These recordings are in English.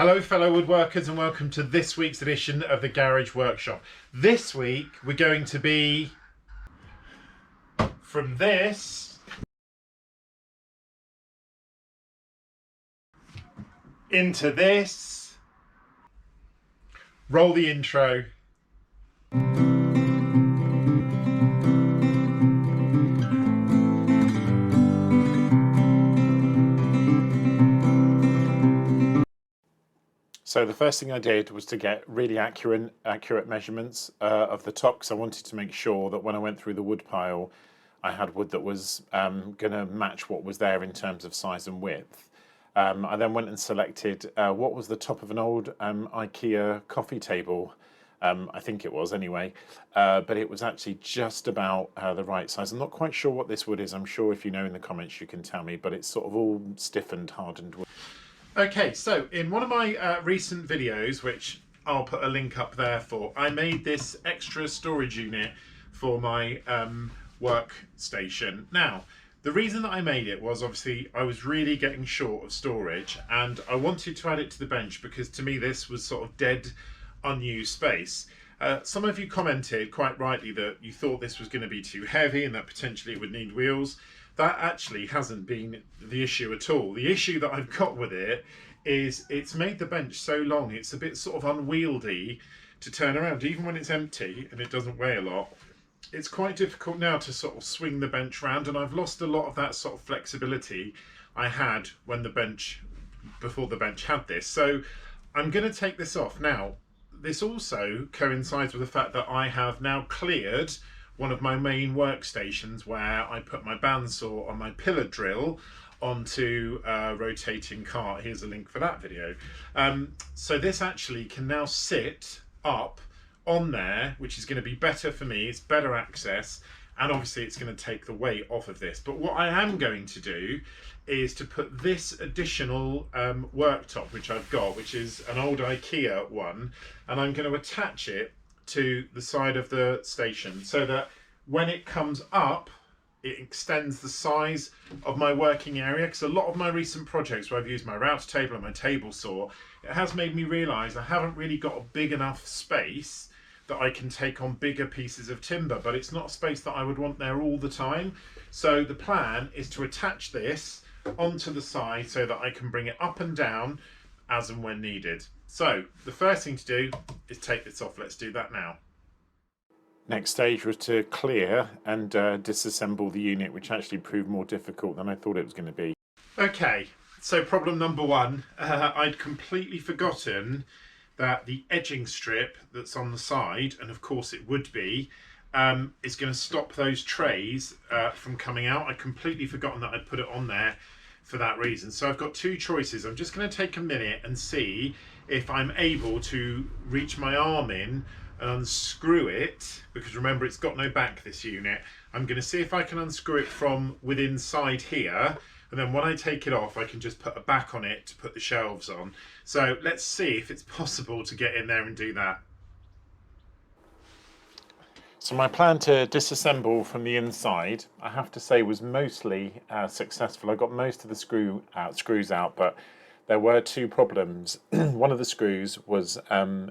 Hello fellow woodworkers and welcome to this week's edition of the Garage Workshop. This week we're going to be from this into this. Roll the intro. So the first thing I did was to get really accurate measurements of the top, because I wanted to make sure that when I went through the wood pile, I had wood that was going to match what was there in terms of size and width. I then went and selected what was the top of an old IKEA coffee table. I think it was anyway, but it was actually just about the right size. I'm not quite sure what this wood is. I'm sure if you know in the comments you can tell me, but it's sort of all stiffened, hardened wood. Okay, so in one of my recent videos, which I'll put a link up there for, I made this extra storage unit for my workstation. Now, the reason that I made it was obviously I was really getting short of storage and I wanted to add it to the bench because to me this was sort of dead, unused space. Some of you commented quite rightly that you thought this was going to be too heavy and that potentially it would need wheels. That actually hasn't been the issue at all. The issue that I've got with it is it's made the bench so long, it's a bit sort of unwieldy to turn around. Even when it's empty and it doesn't weigh a lot, it's quite difficult now to sort of swing the bench around, and I've lost a lot of that sort of flexibility I had when before the bench had this. So I'm going to take this off. Now, this also coincides with the fact that I have now cleared one of my main workstations where I put my bandsaw on my pillar drill onto a rotating cart. Here's a link for that video. So this actually can now sit up on there, which is going to be better for me. It's better access, and obviously it's going to take the weight off of this. But what I am going to do is to put this additional worktop, which I've got, which is an old IKEA one, and I'm going to attach it to the side of the station so that when it comes up it extends the size of my working area, because a lot of my recent projects where I've used my router table and my table saw, it has made me realise I haven't really got a big enough space that I can take on bigger pieces of timber, but it's not space that I would want there all the time. So the plan is to attach this onto the side so that I can bring it up and down as and when needed. So the first thing to do is take this off. Let's do that now. Next stage was to clear and disassemble the unit, which actually proved more difficult than I thought it was going to be. Okay, so problem number one, I'd completely forgotten that the edging strip that's on the side, and of course it would be, is going to stop those trays from coming out. I'd completely forgotten that I'd put it on there for that reason. So I've got two choices. I'm just going to take a minute and see if I'm able to reach my arm in and unscrew it, because remember it's got no back, this unit. I'm going to see if I can unscrew it from within inside here, and then when I take it off I can just put a back on it to put the shelves on. So let's see if it's possible to get in there and do that. So my plan to disassemble from the inside, I have to say, was mostly successful. I got most of the screws out, but there were two problems. One of the screws was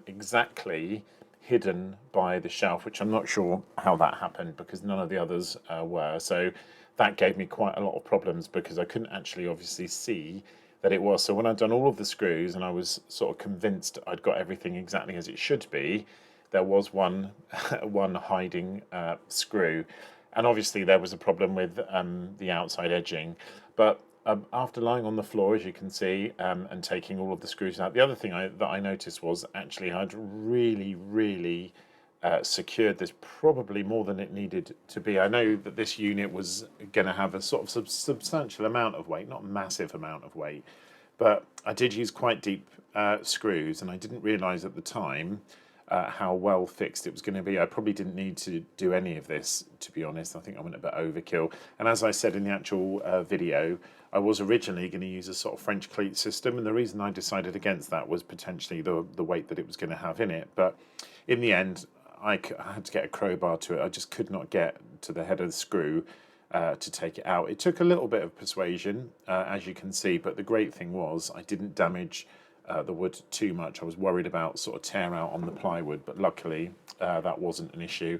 exactly hidden by the shelf, which I'm not sure how that happened because none of the others were. So that gave me quite a lot of problems because I couldn't actually obviously see that it was. So when I'd done all of the screws and I was sort of convinced I'd got everything exactly as it should be, there was one hiding screw, and obviously there was a problem with the outside edging. But after lying on the floor, as you can see, and taking all of the screws out, the other thing that I noticed was actually I'd really secured this probably more than it needed to be. I know that this unit was going to have a sort of substantial amount of weight, not massive amount of weight, but I did use quite deep screws, and I didn't realise at the time how well fixed it was going to be. I probably didn't need to do any of this, to be honest. I think I went a bit overkill. And as I said in the actual video, I was originally going to use a sort of French cleat system, and the reason I decided against that was potentially the weight that it was going to have in it. But in the end, I had to get a crowbar to it. I just could not get to the head of the screw to take it out. It took a little bit of persuasion, as you can see, but the great thing was I didn't damage the wood too much. I was worried about sort of tear out on the plywood, but luckily that wasn't an issue.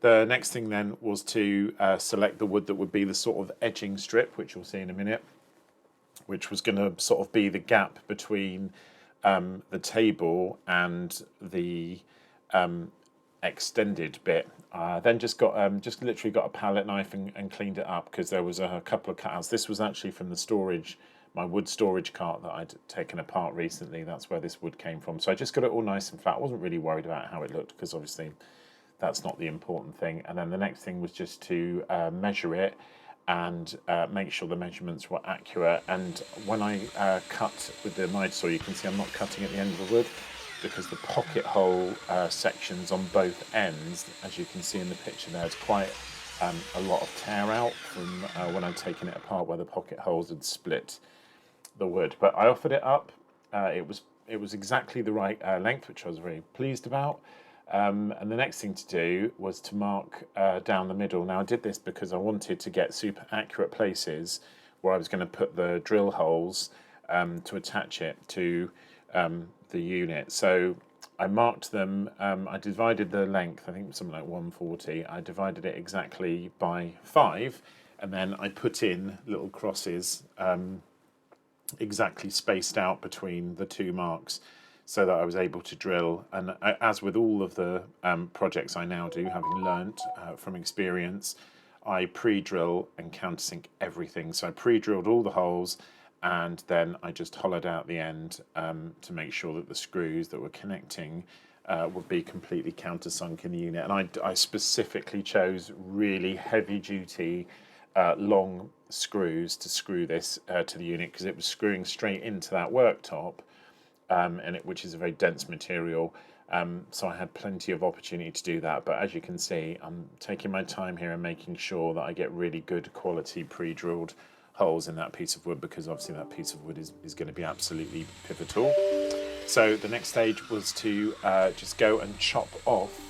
The next thing then was to select the wood that would be the sort of edging strip, which you'll see in a minute, which was going to sort of be the gap between the table and the extended bit. Then just literally got a palette knife and cleaned it up because there was a couple of cutouts. This was actually from the storage, my wood storage cart that I'd taken apart recently. That's where this wood came from. So I just got it all nice and flat. I wasn't really worried about how it looked because obviously that's not the important thing. And then the next thing was just to measure it and make sure the measurements were accurate. And when I cut with the miter saw, you can see I'm not cutting at the end of the wood because the pocket hole sections on both ends, as you can see in the picture there's quite a lot of tear out from when I'd taken it apart where the pocket holes had split the wood. But I offered it up. It was exactly the right length, which I was very pleased about. And the next thing to do was to mark down the middle. Now I did this because I wanted to get super accurate places where I was going to put the drill holes to attach it to the unit. So I marked them, I divided the length, I think it was something like 140. I divided it exactly by 5, and then I put in little crosses exactly spaced out between the two marks so that I was able to drill. And as with all of the projects I now do, having learnt from experience, I pre-drill and countersink everything. So I pre-drilled all the holes, and then I just hollowed out the end to make sure that the screws that were connecting would be completely countersunk in the unit. And I specifically chose really heavy-duty long screws to screw this to the unit because it was screwing straight into that worktop, which is a very dense material. So I had plenty of opportunity to do that. But as you can see, I'm taking my time here and making sure that I get really good quality pre-drilled holes in that piece of wood, because obviously that piece of wood is going to be absolutely pivotal. So the next stage was to just go and chop off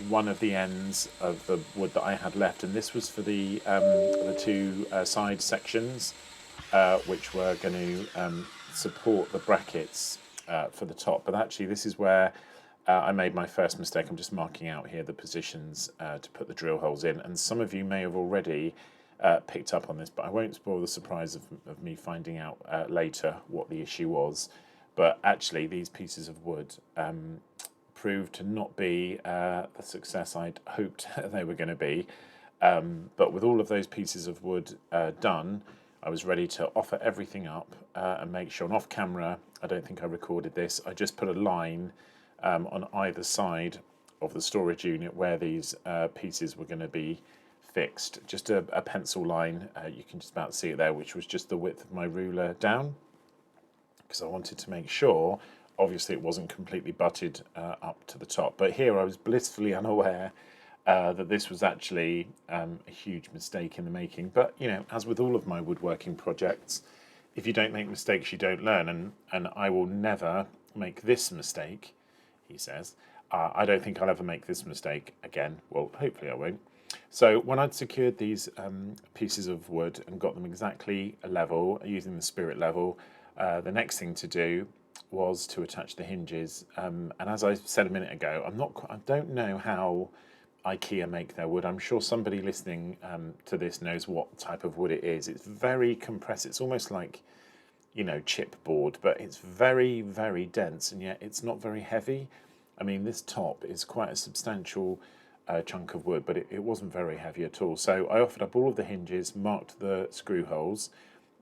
one of the ends of the wood that I had left, and this was for the two side sections which were going to support the brackets for the top. But actually this is where I made my first mistake. I'm just marking out here the positions to put the drill holes in, and some of you may have already picked up on this, but I won't spoil the surprise of me finding out later what the issue was. But actually these pieces of wood proved to not be the success I'd hoped they were going to be. But with all of those pieces of wood done, I was ready to offer everything up and make sure, and off camera, I don't think I recorded this, I just put a line on either side of the storage unit where these pieces were going to be fixed. Just a pencil line, you can just about see it there, which was just the width of my ruler down, because I wanted to make sure, obviously it wasn't completely butted up to the top. But here I was blissfully unaware that this was actually a huge mistake in the making. But you know, as with all of my woodworking projects, if you don't make mistakes, you don't learn. And I will never make this mistake, he says. I don't think I'll ever make this mistake again. Well, hopefully I won't. So when I'd secured these pieces of wood and got them exactly level using the spirit level, the next thing to do was to attach the hinges. And as I said a minute ago, I don't know how IKEA make their wood. I'm sure somebody listening to this knows what type of wood it is. It's very compressed. It's almost like, you know, chipboard, but it's very, very dense, and yet it's not very heavy. I mean, this top is quite a substantial chunk of wood, but it wasn't very heavy at all. So I offered up all of the hinges, marked the screw holes.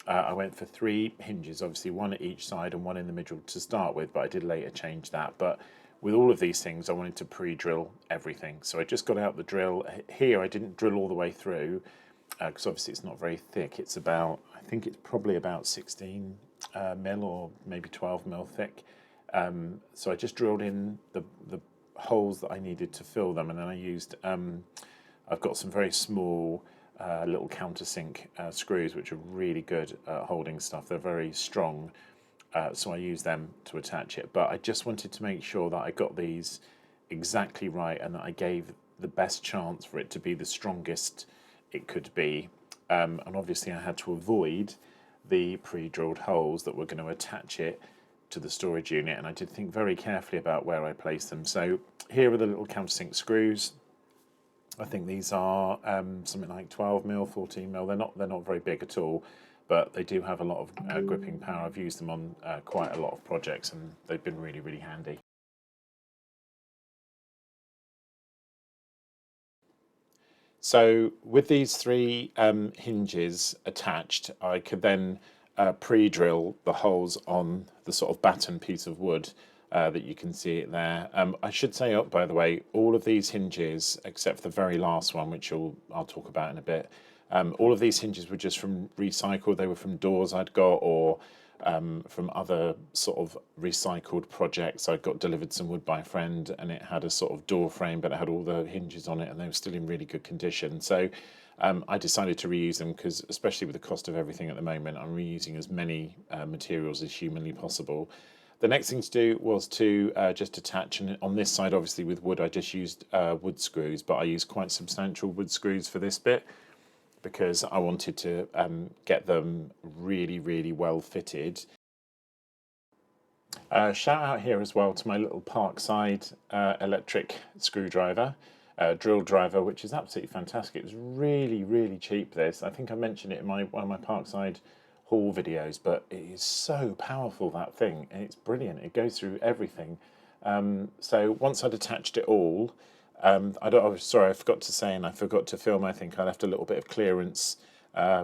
I went for 3 hinges, obviously 1 at each side and 1 in the middle to start with, but I did later change that. But with all of these things, I wanted to pre-drill everything. So I just got out the drill. Here I didn't drill all the way through, because obviously it's not very thick. It's about, I think it's probably about 16 mil or maybe 12 mil thick. So I just drilled in the holes that I needed to fill them, and then I used, I've got some very small little countersink screws, which are really good at holding stuff. They're very strong, so I use them to attach it. But I just wanted to make sure that I got these exactly right and that I gave the best chance for it to be the strongest it could be. And obviously I had to avoid the pre-drilled holes that were going to attach it to the storage unit, and I did think very carefully about where I placed them. So here are the little countersink screws. I think these are something like 12mm, 14mm. They're not very big at all, but they do have a lot of gripping power. I've used them on quite a lot of projects, and they've been really, really handy. So with these three hinges attached, I could then pre-drill the holes on the sort of batten piece of wood that you can see it there. I should say, by the way, all of these hinges, except for the very last one, which I'll talk about in a bit, all of these hinges were just from recycled. They were from doors I'd got, or from other sort of recycled projects. I got delivered some wood by a friend, and it had a sort of door frame, but it had all the hinges on it, and they were still in really good condition. So I decided to reuse them because, especially with the cost of everything at the moment, I'm reusing as many materials as humanly possible. The next thing to do was to just attach, and on this side, obviously with wood, I just used wood screws, but I used quite substantial wood screws for this bit, because I wanted to get them really, really well fitted. Shout out here as well to my little Parkside electric screwdriver, drill driver, which is absolutely fantastic. It was really, really cheap, this. I think I mentioned it in one of my Parkside haul videos, but it is so powerful, that thing, and it's brilliant. It goes through everything. So once I'd attached it all, sorry, I forgot to say, and I forgot to film, I think I left a little bit of clearance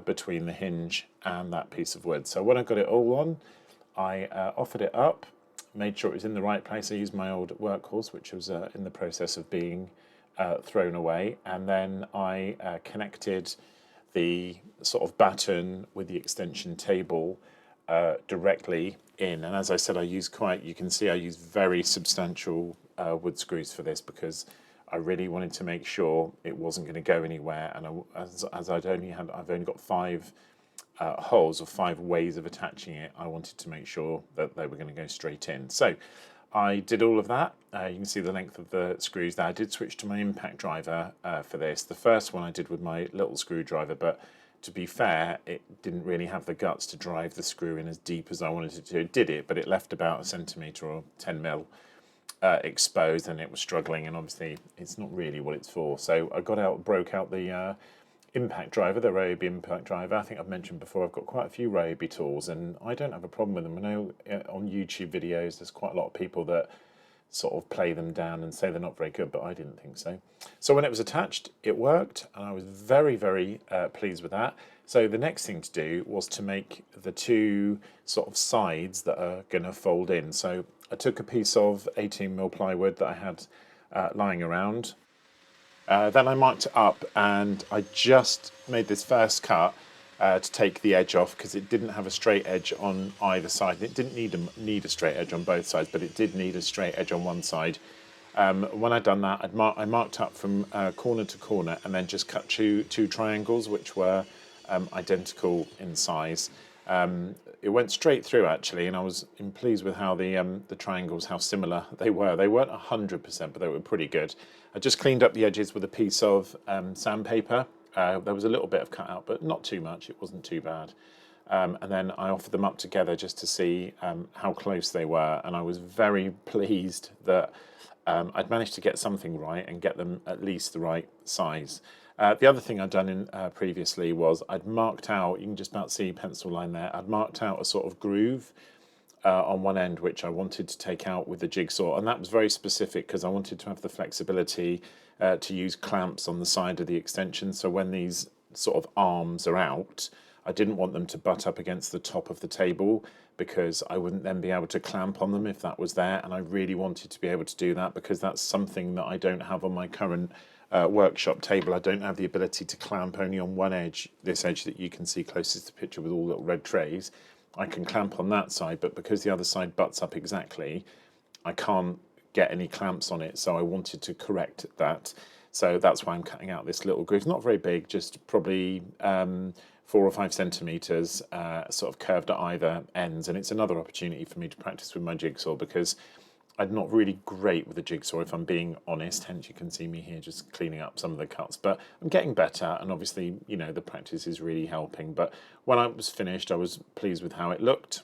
between the hinge and that piece of wood. So when I got it all on, I offered it up, made sure it was in the right place. I used my old workhorse, which was in the process of being thrown away, and then I connected the sort of batten with the extension table directly in. And as I said, you can see I use very substantial wood screws for this, because I really wanted to make sure it wasn't going to go anywhere. And as I've only got 5 holes, or 5 ways of attaching it, I wanted to make sure that they were going to go straight in. So I did all of that. You can see the length of the screws there. I did switch to my impact driver for this. The first one I did with my little screwdriver, but to be fair, it didn't really have the guts to drive the screw in as deep as I wanted it to. It did it, but it left about 1 centimetre or 10mm exposed, and it was struggling, and obviously it's not really what it's for. So I broke out the impact driver, the Ryobi impact driver. I think I've mentioned before, I've got quite a few Ryobi tools, and I don't have a problem with them. I know on YouTube videos there's quite a lot of people that sort of play them down and say they're not very good, but I didn't think so. So when it was attached, it worked, and I was very, very pleased with that. So the next thing to do was to make the 2 sort of sides that are going to fold in. So I took a piece of 18mm plywood that I had lying around. Then I marked it up, and I just made this first cut to take the edge off, because it didn't have a straight edge on either side. It didn't need a straight edge on both sides, but it did need a straight edge on one side. When I'd done that, I marked up from corner to corner, and then just cut two triangles which were identical in size. It went straight through, actually, and I was pleased with how the triangles, how similar they were. They weren't 100%, but they were pretty good. I just cleaned up the edges with a piece of sandpaper. There was a little bit of cut out, but not too much. It wasn't too bad. And then I offered them up together just to see how close they were, and I was very pleased that I'd managed to get something right and get them at least the right size. The other thing I'd done previously was I'd marked out, you can just about see pencil line there, I'd marked out a sort of groove on one end which I wanted to take out with the jigsaw, and that was very specific because I wanted to have the flexibility to use clamps on the side of the extension, so when these sort of arms are out, I didn't want them to butt up against the top of the table, because I wouldn't then be able to clamp on them if that was there, and I really wanted to be able to do that because that's something that I don't have on my current workshop table. I don't have the ability to clamp only on one edge, this edge that you can see closest to the picture with all little red trays. I can clamp on that side, but because the other side butts up exactly, I can't get any clamps on it, so I wanted to correct that. So that's why I'm cutting out this little groove. Not very big, just probably 4 or 5 centimetres, sort of curved at either ends, and it's another opportunity for me to practice with my jigsaw, because I'm not really great with the jigsaw, if I'm being honest, hence you can see me here just cleaning up some of the cuts, but I'm getting better, and obviously, you know, the practice is really helping. But when I was finished, I was pleased with how it looked.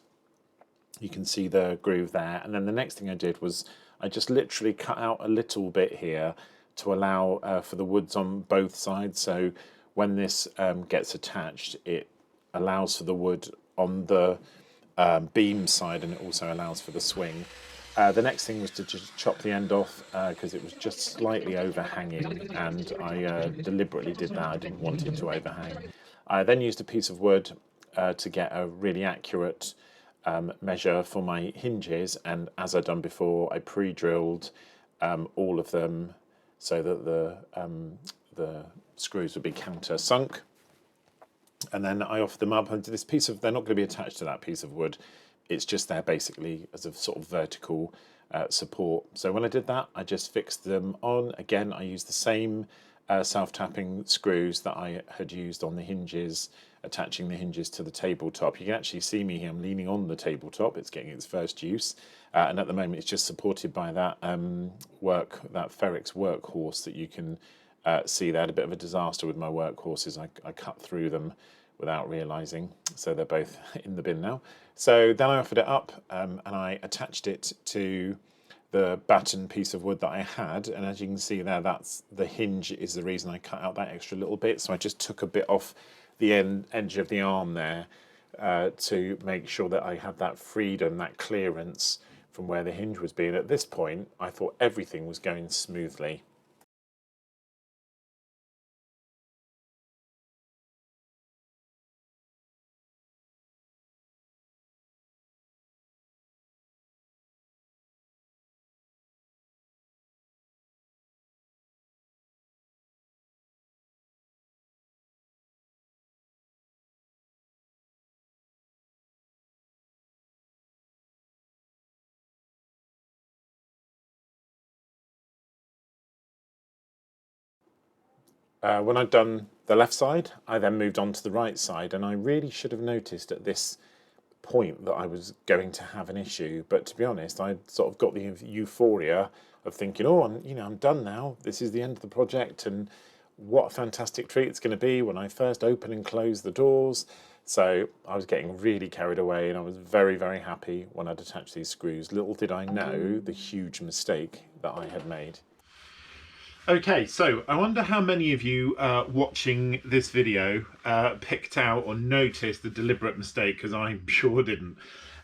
You can see the groove there, and then the next thing I did was I just literally cut out a little bit here to allow for the woods on both sides, so when this gets attached, it allows for the wood on the beam side, and it also allows for the swing. The next thing was to just chop the end off because it was just slightly overhanging, and I deliberately did that. I didn't want it to overhang. I then used a piece of wood to get a really accurate measure for my hinges, and as I've done before, I pre-drilled all of them so that the screws would be countersunk. And then I offered them up, and this piece of, they're not going to be attached to that piece of wood. It's just there basically as a sort of vertical support. So when I did that, I just fixed them on. Again, I used the same self-tapping screws that I had used on the hinges, attaching the hinges to the tabletop. You can actually see me here, I'm leaning on the tabletop. It's getting its first use. And at the moment, it's just supported by that that Ferrex workhorse that you can see there. I had a bit of a disaster with my workhorses. I cut through them without realising, so they're both in the bin now. So then I offered it up and I attached it to the batten piece of wood that I had, and as you can see there, that's the hinge is the reason I cut out that extra little bit. So I just took a bit off the edge of the arm there to make sure that I had that freedom, that clearance from where the hinge was being. At this point, I thought everything was going smoothly. When I'd done the left side, I then moved on to the right side, and I really should have noticed at this point that I was going to have an issue. But to be honest, I sort of got the euphoria of thinking, oh, I'm done now. This is the end of the project, and what a fantastic treat it's going to be when I first open and close the doors. So I was getting really carried away, and I was very, very happy when I'd attached these screws. Little did I know the huge mistake that I had made. Okay, so I wonder how many of you watching this video picked out or noticed the deliberate mistake, because I sure didn't.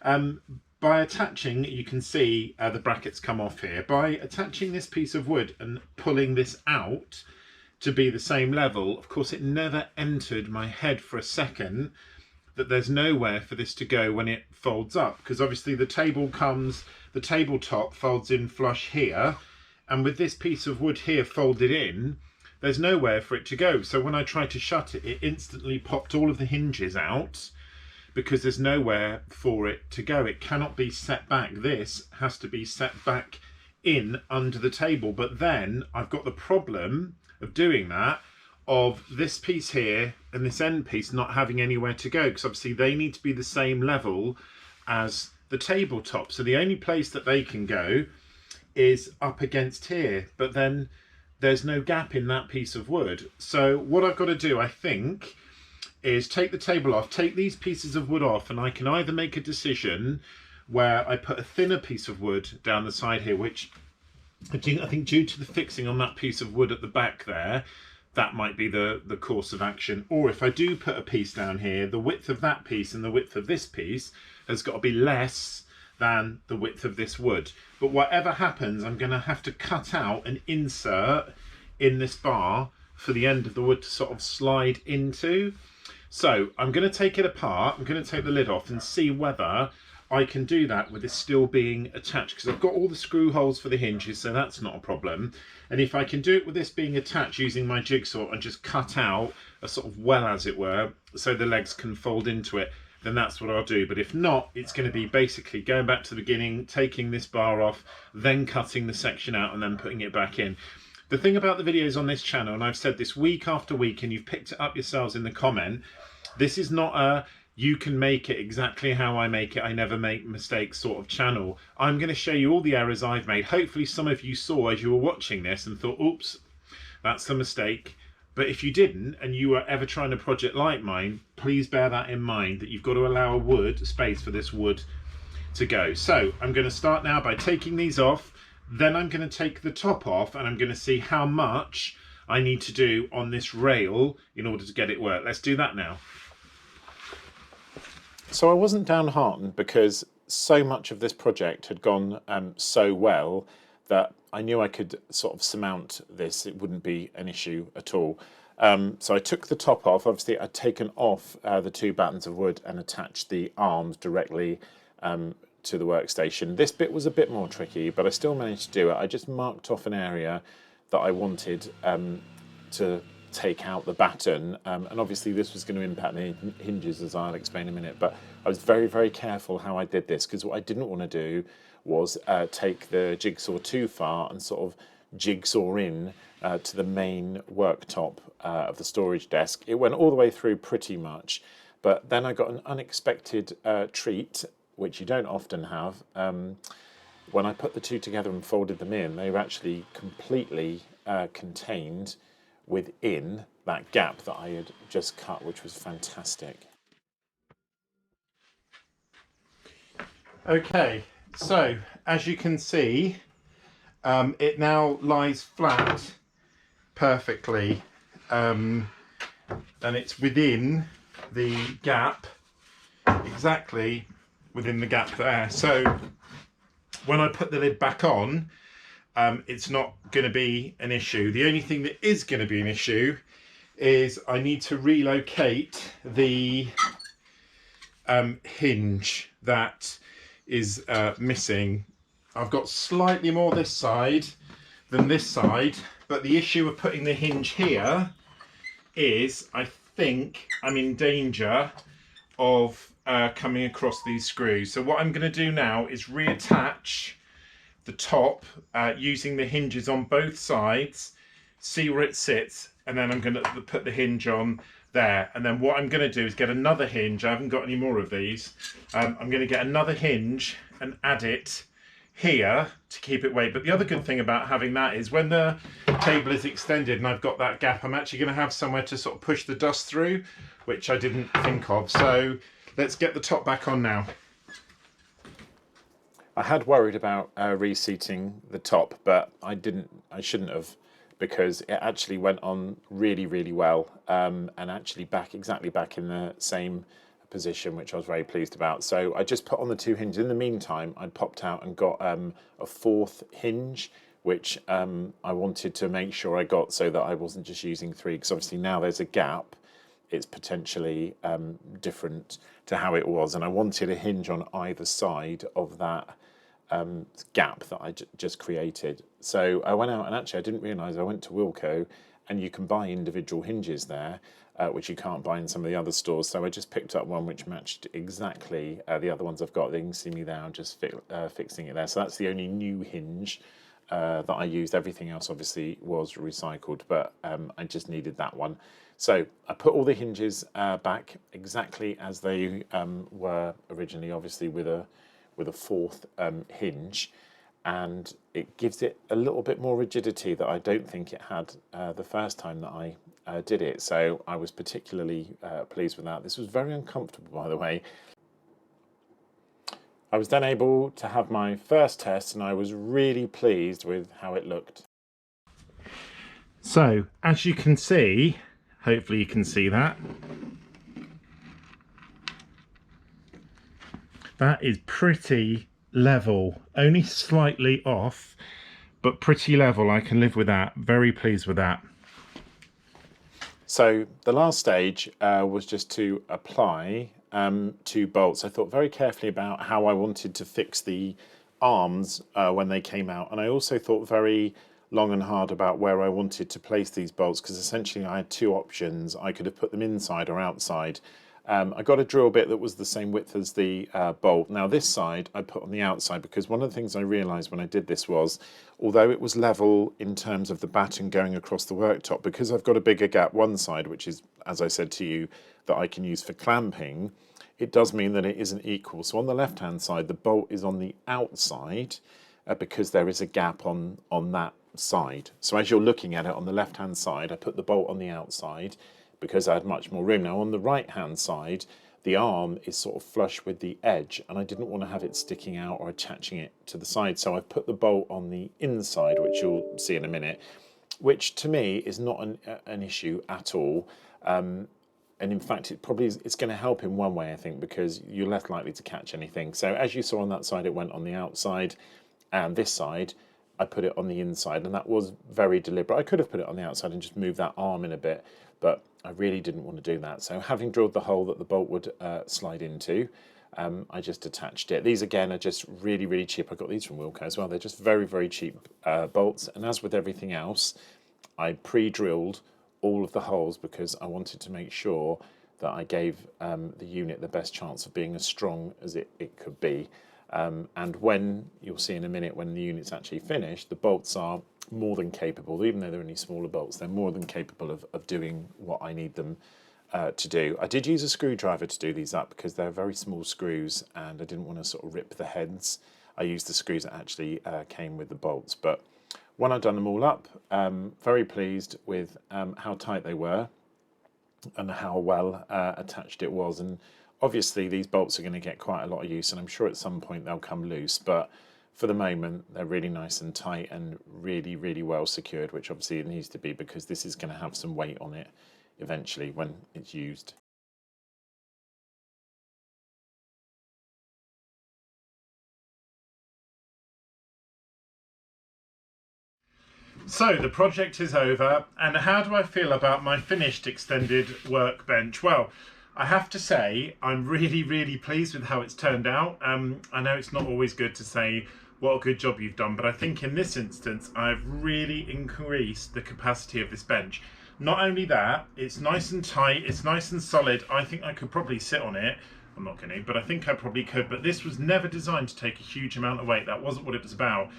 By attaching, you can see the brackets come off here. By attaching this piece of wood and pulling this out to be the same level, of course it never entered my head for a second that there's nowhere for this to go when it folds up, because obviously the tabletop folds in flush here, and with this piece of wood here folded in, there's nowhere for it to go. So when I tried to shut it, it instantly popped all of the hinges out because there's nowhere for it to go. It cannot be set back. This has to be set back in under the table. But then I've got the problem of doing that, of this piece here and this end piece not having anywhere to go, because obviously they need to be the same level as the tabletop. So the only place that they can go is up against here, but then there's no gap in that piece of wood. So what I've got to do, I think, is take the table off, take these pieces of wood off, and I can either make a decision where I put a thinner piece of wood down the side here, which I think due to the fixing on that piece of wood at the back there, that might be the course of action. Or if I do put a piece down here, the width of that piece and the width of this piece has got to be less than the width of this wood. But whatever happens, I'm going to have to cut out an insert in this bar for the end of the wood to sort of slide into. So I'm going to take it apart, I'm going to take the lid off and see whether I can do that with this still being attached, because I've got all the screw holes for the hinges, so that's not a problem. And if I can do it with this being attached using my jigsaw and just cut out a sort of well, as it were, so the legs can fold into it, then that's what I'll do. But if not, it's going to be basically going back to the beginning, taking this bar off, then cutting the section out and then putting it back in. The thing about the videos on this channel, and I've said this week after week, and you've picked it up yourselves in the comment, this is not a you can make it exactly how I make it. I never make mistakes sort of channel. I'm going to show you all the errors I've made. Hopefully some of you saw as you were watching this and thought, oops, that's a mistake. But if you didn't, and you were ever trying a project like mine, please bear that in mind, that you've got to allow a space for this wood to go. So I'm going to start now by taking these off. Then I'm going to take the top off, and I'm going to see how much I need to do on this rail in order to get it work. Let's do that now. So I wasn't downhearted because so much of this project had gone so well that I knew I could sort of surmount this. It wouldn't be an issue at all. So I took the top off. Obviously, I'd taken off the 2 battens of wood and attached the arms directly to the workstation. This bit was a bit more tricky, but I still managed to do it. I just marked off an area that I wanted to take out the batten, and obviously this was going to impact the hinges, as I'll explain in a minute, but I was very, very careful how I did this, because what I didn't want to do was take the jigsaw too far and sort of jigsaw in to the main worktop of the storage desk. It went all the way through pretty much, but then I got an unexpected treat, which you don't often have. When I put the two together and folded them in, they were actually completely contained within that gap that I had just cut, which was fantastic. Okay, so as you can see, it now lies flat perfectly, and it's within the gap, exactly within the gap there. So when I put the lid back on, it's not going to be an issue. The only thing that is going to be an issue is I need to relocate the hinge that is missing. I've got slightly more this side than this side, but the issue of putting the hinge here is I think I'm in danger of coming across these screws. So what I'm going to do now is reattach the top using the hinges on both sides, see where it sits, and then I'm going to put the hinge on there. And then what I'm going to do is get another hinge. I haven't got any more of these. I'm going to get another hinge and add it here to keep it weight. But the other good thing about having that is when the table is extended and I've got that gap, I'm actually going to have somewhere to sort of push the dust through, which I didn't think of. So let's get the top back on now. I had worried about reseating the top, but I shouldn't have, because it actually went on really, really well, and actually exactly back in the same position, which I was very pleased about. So I just put on the 2 hinges. In the meantime, I popped out and got a 4th hinge, which I wanted to make sure I got so that I wasn't just using 3, because obviously now there's a gap. It's potentially different to how it was, and I wanted a hinge on either side of that gap that I just created. So I went out, and actually I didn't realise, I went to Wilko, and you can buy individual hinges there, which you can't buy in some of the other stores. So I just picked up one which matched exactly the other ones I've got. You can see me there, I'm just fixing it there. So that's the only new hinge that I used. Everything else obviously was recycled, but I just needed that one. So I put all the hinges back exactly as they were originally, obviously with a 4th hinge, and it gives it a little bit more rigidity that I don't think it had the first time that I did it. So I was particularly pleased with that. This was very uncomfortable, by the way. I was then able to have my first test, and I was really pleased with how it looked. So as you can see, hopefully you can see that, that is pretty level, only slightly off, but pretty level. I can live with that. Very pleased with that. So the last stage was just to apply 2 bolts. I thought very carefully about how I wanted to fix the arms when they came out, and I also thought very long and hard about where I wanted to place these bolts, because essentially I had 2 options. I could have put them inside or outside. I got a drill bit that was the same width as the bolt. Now this side I put on the outside, because one of the things I realised when I did this was, although it was level in terms of the batten going across the worktop, because I've got a bigger gap one side, which is, as I said to you, that I can use for clamping, it does mean that it isn't equal. So on the left hand side, the bolt is on the outside because there is a gap on that side. So as you're looking at it on the left hand side, I put the bolt on the outside because I had much more room. Now on the right hand side, the arm is sort of flush with the edge, and I didn't want to have it sticking out or attaching it to the side. So I've put the bolt on the inside, which you'll see in a minute, which to me is not an issue at all. And in fact, it's going to help in one way, I think, because you're less likely to catch anything. So as you saw on that side, it went on the outside, and this side, I put it on the inside, and that was very deliberate. I could have put it on the outside and just moved that arm in a bit, but I really didn't want to do that. So having drilled the hole that the bolt would slide into, I just attached it. These again are just really, really cheap. I got these from Wilko as well. They're just very, very cheap bolts. And as with everything else, I pre-drilled all of the holes because I wanted to make sure that I gave the unit the best chance of being as strong as it could be. And when, you'll see in a minute, when the unit's actually finished, the bolts are more than capable, even though they're only smaller bolts, they're more than capable of doing what I need them to do. I did use a screwdriver to do these up because they're very small screws and I didn't want to sort of rip the heads. I used the screws that actually came with the bolts. But when I've done them all up, very pleased with how tight they were and how well attached it was. And obviously these bolts are going to get quite a lot of use, and I'm sure at some point they'll come loose, but for the moment they're really nice and tight and really, really well secured, which obviously it needs to be because this is going to have some weight on it eventually when it's used. So the project is over, and how do I feel about my finished extended workbench? Well, I have to say I'm really, really pleased with how it's turned out. I know it's not always good to say what a good job you've done, but I think in this instance I've really increased the capacity of this bench. Not only that, it's nice and tight, it's nice and solid. I think I could probably sit on it. I'm not going to, but I think I probably could. But this was never designed to take a huge amount of weight. That wasn't what it was about.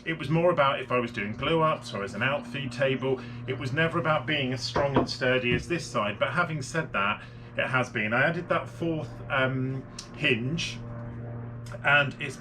It was more about if I was doing glue ups or as an outfeed table. It was never about being as strong and sturdy as this side. But having said that, it has been. I added that fourth hinge, and it's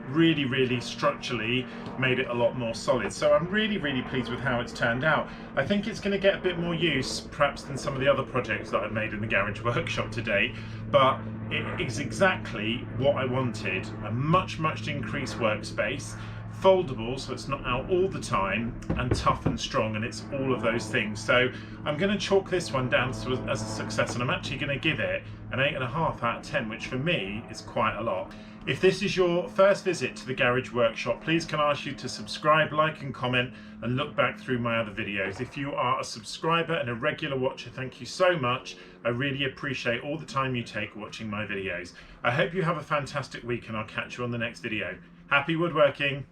really, really structurally made it a lot more solid. So I'm really, really pleased with how it's turned out. I think it's going to get a bit more use perhaps than some of the other projects that I've made in the garage workshop today, but it is exactly what I wanted. A much increased workspace, foldable so it's not out all the time, and tough and strong, and it's all of those things. So I'm going to chalk this one down as a success, and I'm actually going to give it an 8.5 out of 10, which for me is quite a lot. If this is your first visit to the garage workshop, please can I ask you to subscribe, like and comment, and look back through my other videos. If you are a subscriber and a regular watcher, thank you so much. I really appreciate all the time you take watching my videos. I hope you have a fantastic week, and I'll catch you on the next video. Happy woodworking!